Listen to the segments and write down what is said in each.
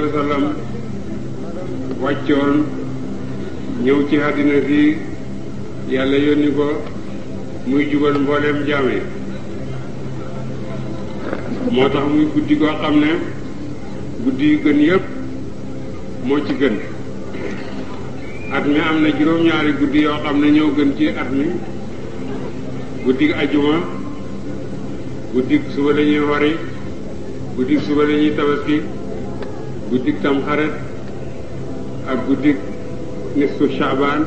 sallam wàccoon ñëw ci àddina si yàlla yónni ko muy jubal mbooleem jaam yi moo tax muy guddi koo xam ne guddi yu gën yépp moo ci gën at mi am na juróom-ñaari guddi yoo xam ne ñoo gën ci at mi guddi ajuma guddi suba la ñuy wari guddi suba la ñuy tabaski guddik tamxarit ak guddik nisfu Shaabaan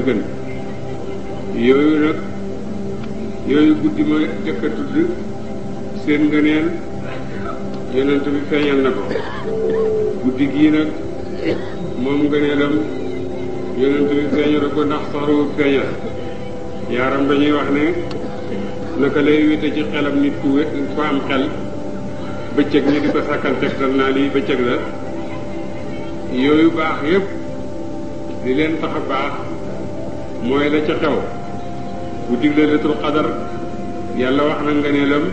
gën yooyu nag yooyu guddi ma jëkk a tudd seen ngëneel yonent bi feeñal na ko guddi gii nag moom ngëneelam yonent bi feeñal ko ndax soxlawut feeñal yaaram dañuy wax ne naka lay wéte ci xelam nit ku fa am xel bëccëg ñi di ko sàkkal tegtal naa lii bëccëg la yooyu baax yépp li leen tax a baax mooy la ca xew guddi Laylatul Qadar yàlla wax na ngëneelam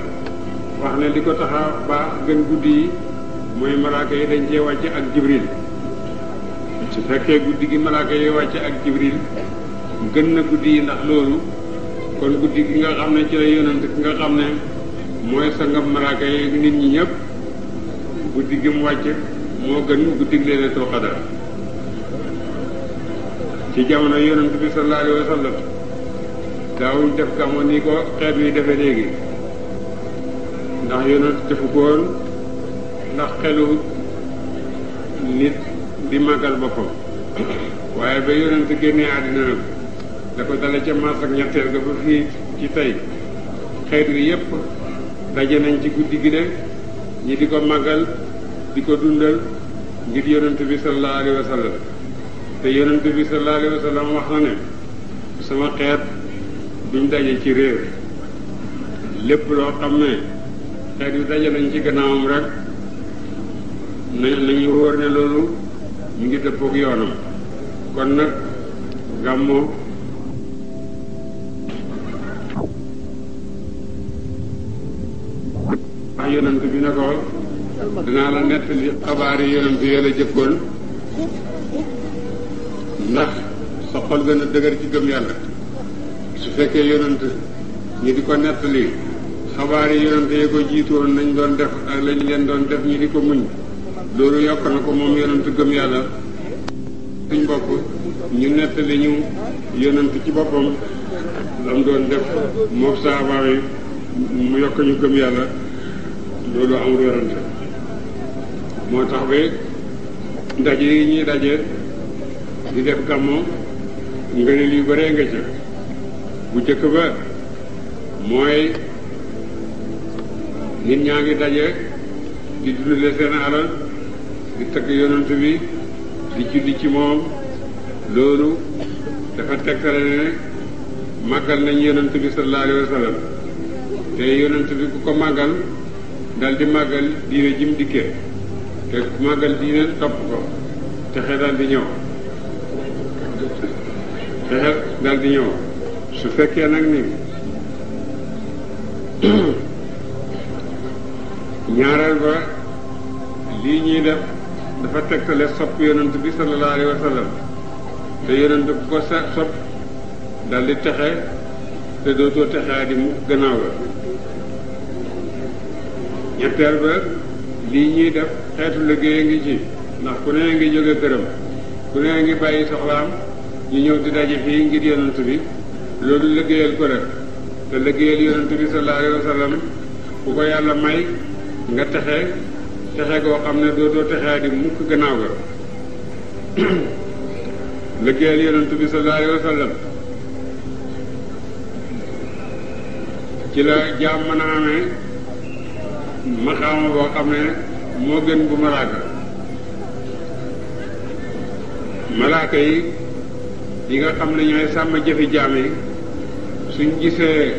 wax ne li ko tax a baax gën guddi yi mooy malaaka yi dañ cee wàcce ak Jibril su fekkee guddi gi malaaka yi wàcce ak Jibril gën na guddi yi ndax loolu kon guddi gi nga xam ne ci la yonent ki nga xam ne mooy sangam malaaka yi nit ñi ñëpp guddi gi mu wàcce moo gën guddi Laylatul Qadar ci jamono yonent bi sallallahu alayhi wa sallam daawuñ def gàmmu ni ko xeet wi defe léegi ndax yonent defu ko woon ndax xelu nit di màggal boppam waaye ba yonent génnee àddina nag da ko dale ca mars ak ñetteel ga ba fii ci tey xeet wi yépp daje nañ ci guddi gi de ñi di ko màggal di ko dundal ngir yonent bi sallallahu alayhi wa sallam te yonent bi sallallahu alayhi wa sallam wax na ne sama xeet duñ daje ci réer lépp loo xam ne xeet yu daje nañ ci gannaawam rek nañu wóor ne loolu ñu ngi dëppook yoonam kon nag gàmmu wax yonent bi ne ko dinaa la nettali xabaar yi yonent yi la jëkkoon ndax sa xol gën a dëgër ci gëm yàlla su fekkee yonent ñi di ko nettali xabaar yi yonent yi ko jiitoon nañ doon def ak lañ leen doon def ñi di ko muñ loolu yokk na ko moom yonent gëm yàlla suñ bopp ñu nettali ñu yonent ci boppam lam doon def moom saaba yi mu yokk ñu gëm yàlla loolu amul werante moo tax ba ndaje yi ñuy daje di def gàmmu ngëneel yu bëree nga ca bu jëkk ba mooy nit ñaa ngi daje di dundale seen alal di tagg yonent bi di julli ci moom loolu dafa tegtale ne màggal nañ yonent bi sallallahu alayhi wa sallam te yonent bi ku ko màggal dal di màggal diine jim dikkee te ku màggal diine topp ko texe dal di ñëw texe dal di ñëw su fekkee nag ni ñaareel ba lii ñuy def dafa tegtale sopp yonent bi sallallahu alayhi wa sallam te yonent ku ko sopp dal di texe te dootoo texea di mu gannaaw la ñetteel ba lii ñuy def xeetu liggéey a ngi ci ndax ku ne ngi jóge këram ku ne ngi bàyyi soxlaam ñu ñëw di daje fii ngir yonent bi loolu liggéeyal ko rek te liggéeyal yonent bi sallallahu alayhi wa sallam ku ko yàlla may nga texe goo xam ne dootoo texee di mukk gannaaw ga liggéeyal yonent bi sallallahu alayhi wa sallam ci la jaam mën a amee maqaama boo xam ne moo gën bu malaaka yi nga xam ne ñooy sàmm jëfi jaam yi suñ gisee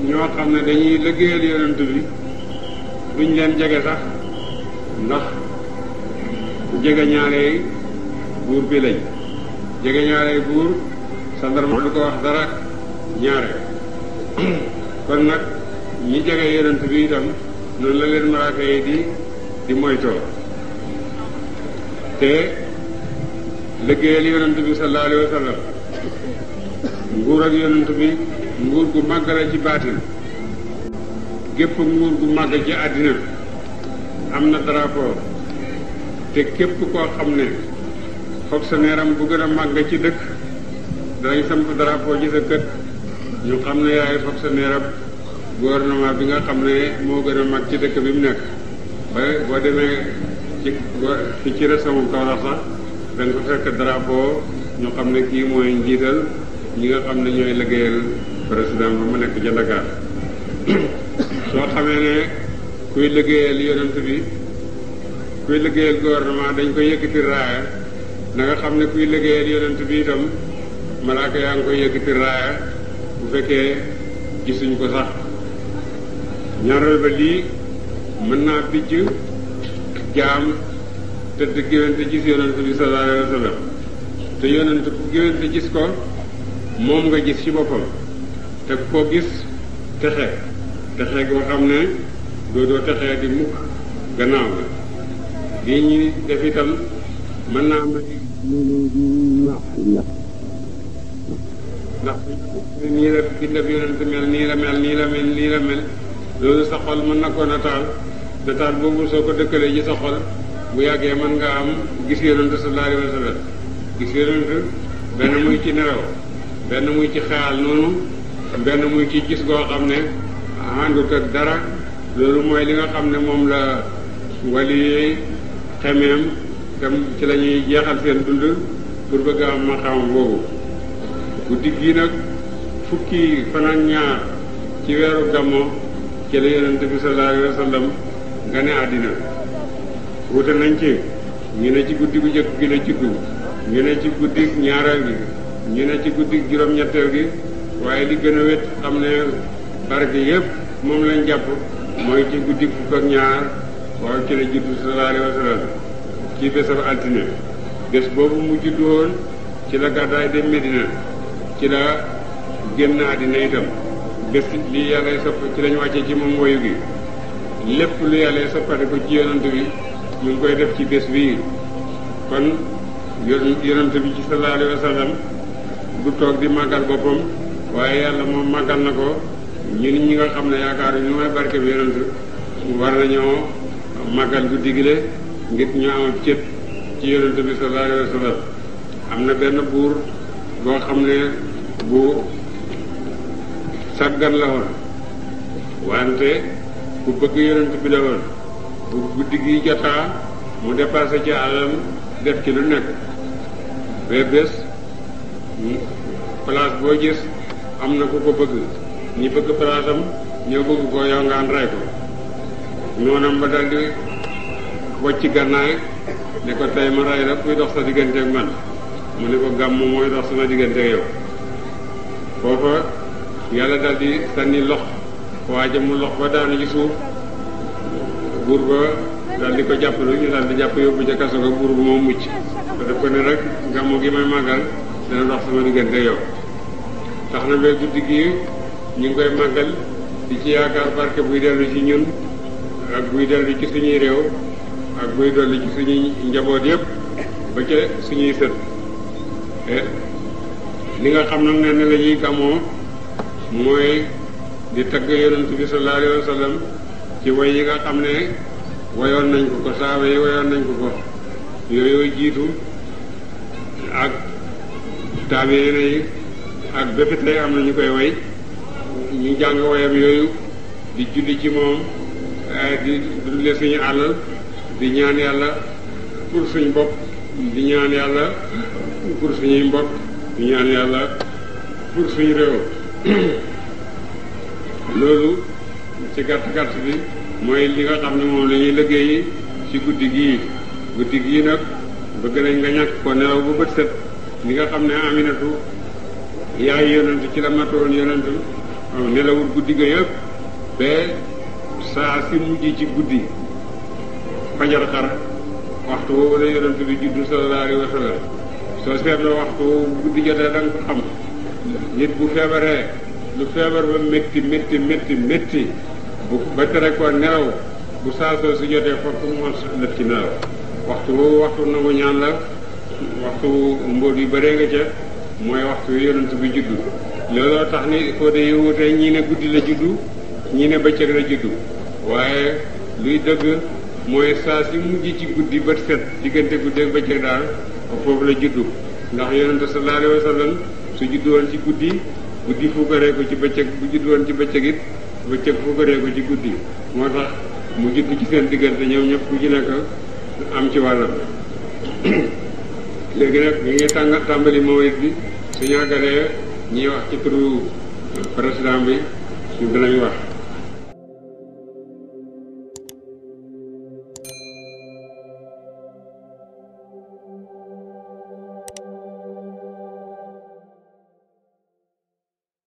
ñoo xam ne dañuy liggéeyal yonent bi duñ leen jege sax ndax jege ñaale buur bi lañ jege ñaarey buur sandarma du ko wax dara ñaare kon nag ñi jege yonent bi itam noonu la leen malaaka yi di moytoo te liggéeyal yonent bi sallallahu alayhi wa sallam nguur ak yonent bi nguur gu màgg la ci baatin gépp nguur gu màgg ci àddina am na drapeau te képp koo xam ne fonctionnaire am bu gën a màgg ci dëkk danañ samp drapeau ci sa kët ñu xam ne yaay fonctionnaire am gouvernement bi nga xam ne moo gën a mag ci dëkk bi mu nekk ba boo demee ci région Kaolack sax da nga fa fekk drapeau ñu xam ne kii mooy njiital ñi nga xam ne ñooy liggéeyal président ba mu nekk ca Dakar soo xamee ne kuy liggéeyal yonent bi kuy liggéeyal gouvernement dañ koy yëkkati raaya na nga xam ne kuy liggéeyal yonent bi itam malaaka yaa ngi koy yëkkati raaya bu fekkee gisuñ ko sax ñaareel ba lii mën naa bijj jaam tëdd géwénte gis yonent bi sallallahu alayhi wa sallam te yonent ku géwénte gis ko moom nga gis ci boppam te koo gis texe goo xam ne doo texee di mukk gannaaw la lii ñuy def itam mën naa am ndax nii la bindab yonent mel nii la mel nii la mel nii la mel loolu sa xol mën na ko nataal boobu soo ko dëkkalee ci sa xol bu yàggee mën nga am gis yonent sallallahu alayhi wa sallam gis yonent benn muy ci nelaw benn muy ci xaal noonu benn muy ci gis goo xam ne àndut ak dara loolu mooy li nga xam ne moom la wali yi xemeem tam ci la ñuy jeexal seen dund pour bëgg a am maqaam boobu guddi gii nag fukki fan ak ñaar ci weeru Gammo ci la yonent bi sallallahu alayhi wa sallam gane àddina wute nañ ci ñu ne ci guddi gu njëkk gi la juddu ñu ne ci guddi ñaareel gi ñu ne ci guddi juróom-ñetteel gi waaye li gën a wét xam ne barke yépp moom lañ jàpp mooy ci guddi fukk ak ñaar waaw ci la juddu sallallahu alayhi wa sallam ci bésab altine bés boobu mu juddu woon ci la gàddaay dem Medina ci la génn àddina itam bés li yàlla sopp ci lañu wàccee ci moom woyu gi lépp lu yàlla soppate ko ci yonent bi ñu ngi koy def ci bés bii kon yonent bi ci sallallahu alayhi wa sallam du toog di màggal boppam waaye yàlla moom màggal na ko ñun ñi nga xam ne yaakaar ñu may barke bi yonent war nañoo màggal guddi gi ngir ñu am cët ci yonent bi sallallahu alayhi wa sallam am na benn buur boo xam ne bu sàggan la woon wante ku bëgg yonent bi la woon bu guddi gi jotaa mu dépassé ci àllam def ci lu nekk ba bés place boo gis am na ku ko bëgg ñi bëgg place am ñoo bëgg ko yow ngaan ray ko noonam ba daldi wocci gànnaay ne ko tey ma ray la kuy dox sa diggante ak man mu ne ko Gàmmu mooy dox sama diggante ak yow foofa yàlla daldi sànni lox waaja mu lox ba daanu ci suuf buur ba daldi ko jàpp ñu daldi jàpp yóbbu ca kaso ga buur ba moom mucc te def ko ne rek Gàmmu gi may màggal dina dox sama diggante ak yow tax na ba guddi gi ñu ngi koy màggal di ci yaakaar barke buy dellu ci ñun ak buy dellu ci suñuy réew ak buy dolli ci suñuy njaboot yépp ba ca suñuy sët li nga xam nag ne la ñuy gàmmoo mooy di tagg yonent bi sallallahu alayhi wa sallam ci way yi nga xam ne wayoon nañ ko saaba yi wayoon nañ ko yooyu jiitu ak taabiina yi ak bépp tey am na ñu koy way ñu jàng wayam yooyu di julli ci moom di dundale suñu àll di ñaan yàlla pour suñ bopp di ñaan yàlla pour suñuy mbokk di ñaan yàlla pour suñu réew loolu ci gàtt bi mooy li nga xam ne moom la ñuy liggéeyi ci guddi gii nag bëgg nañ nga ñàkk ko nelaw bu bët set li nga xam ne Aminatu yaay yonent ci la matoon yonent nelawul guddi ga yëpp ba saa si mujj ci guddi fajar xar waxtu woowu la yonent bi juddu sallallahu alayhi wa sallam soo seetloo waxtu guddi jotee da nga ko xam nit bu feebaree lu feebar ba métti métti métti métti bu ba tere ko nelaw bu saasoo si jotee fokk mu lëf ci nelaw waxtu nangu ñaan la waxtu mbóot yu bëree nga ca mooy waxtu wi yonent bi juddu looloo tax ni foo de yi wutee ñii ne guddi la juddu ñii ne bëccëg la juddu waaye luy dëgg mooy saa si mujj ci guddi bët set diggante guddi ak bëccëg daal foofu la juddu ndax yonent sallallahu alayhi wa sallam su juddu woon ci guddi guddi fukkaree ko ci bëccëg bu juddu woon ci bëccëg it bëccëg fukkaree ko ci guddi moo tax mu juddu ci seen diggante ñoom ñëpp ku ci nekk am ci wàllam léegi nag ñu ngi tàmbali mawlid bi suñu àggalee ñiy wax ci turu président bi ñu dinañ wax